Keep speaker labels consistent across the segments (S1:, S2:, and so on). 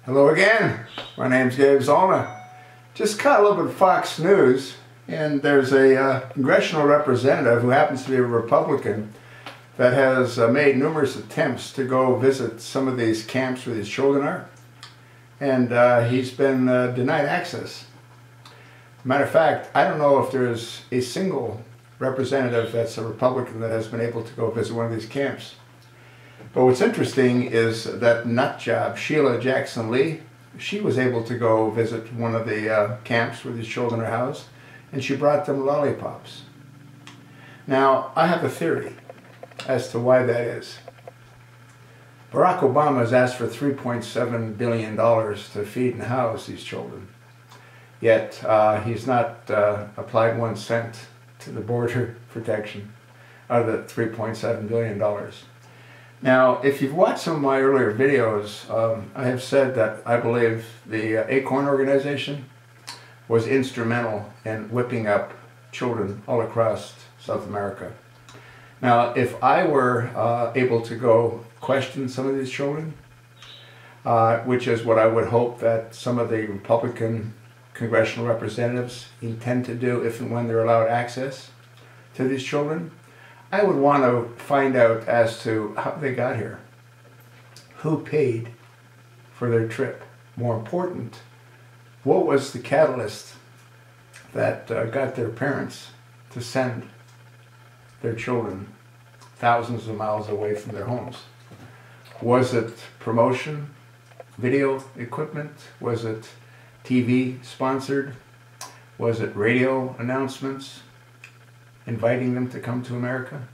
S1: Hello again. My name's Gabe Zolna. Just caught a little bit of Fox News, and there's a congressional representative who happens to be a Republican that has made numerous attempts to go visit some of these camps where these children are, and he's been denied access. Matter of fact, I don't know if there's a single representative that's a Republican that has been able to go visit one of these camps. But what's interesting is that nutjob, Sheila Jackson Lee, she was able to go visit one of the camps where these children are housed, and she brought them lollipops. Now, I have a theory as to why that is. Barack Obama has asked for $3.7 billion to feed and house these children, yet he's not applied 1 cent to the border protection out of the $3.7 billion. Now, if you've watched some of my earlier videos, I have said that I believe the Acorn organization was instrumental in whipping up children all across South America. Now, if I were able to go question some of these children, which is what I would hope that some of the Republican congressional representatives intend to do if and when they're allowed access to these children, I would want to find out as to how they got here, who paid for their trip. More important, what was the catalyst that got their parents to send their children thousands of miles away from their homes? Was it promotion, video equipment? Was it TV sponsored? Was it radio announcements inviting them to come to America?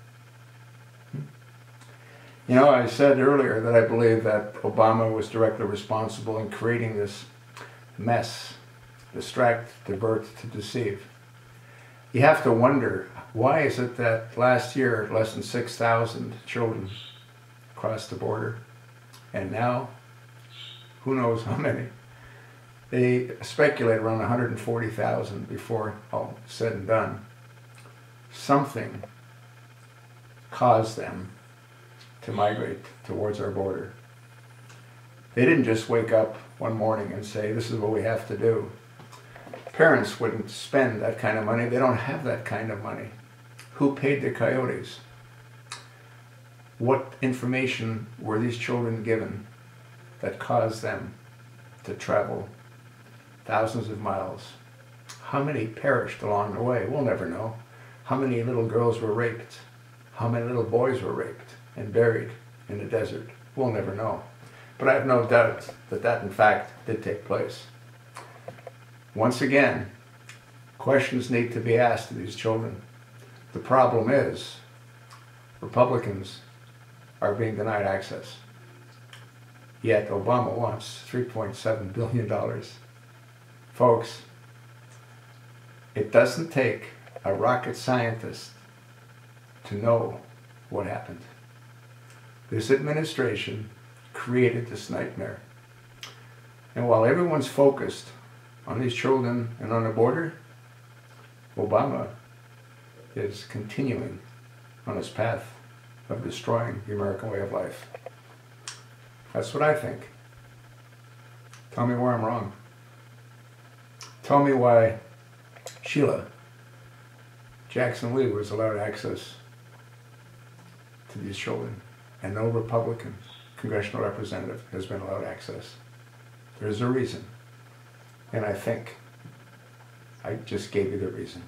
S1: You know, I said earlier that I believe that Obama was directly responsible in creating this mess, distract, divert, to deceive. You have to wonder, why is it that last year less than 6,000 children crossed the border, and now who knows how many? They speculate around 140,000 before all said and done. Something caused them to migrate towards our border. They didn't just wake up one morning and say, this is what we have to do. Parents wouldn't spend that kind of money. They don't have that kind of money. Who paid the coyotes? What information were these children given that caused them to travel thousands of miles? How many perished along the way? We'll never know. How many little girls were raped? How many little boys were raped and buried in the desert? We'll never know. But I have no doubt that that in fact did take place. Once again, questions need to be asked of these children. The problem is, Republicans are being denied access. Yet Obama wants $3.7 billion. Folks, it doesn't take a rocket scientist to know what happened. This administration created this nightmare. And while everyone's focused on these children and on the border, Obama is continuing on his path of destroying the American way of life. That's what I think. Tell me where I'm wrong. Tell me why Sheila Jackson Lee was allowed access to these children, and no Republican congressional representative has been allowed access. There's a reason, and I think I just gave you the reason.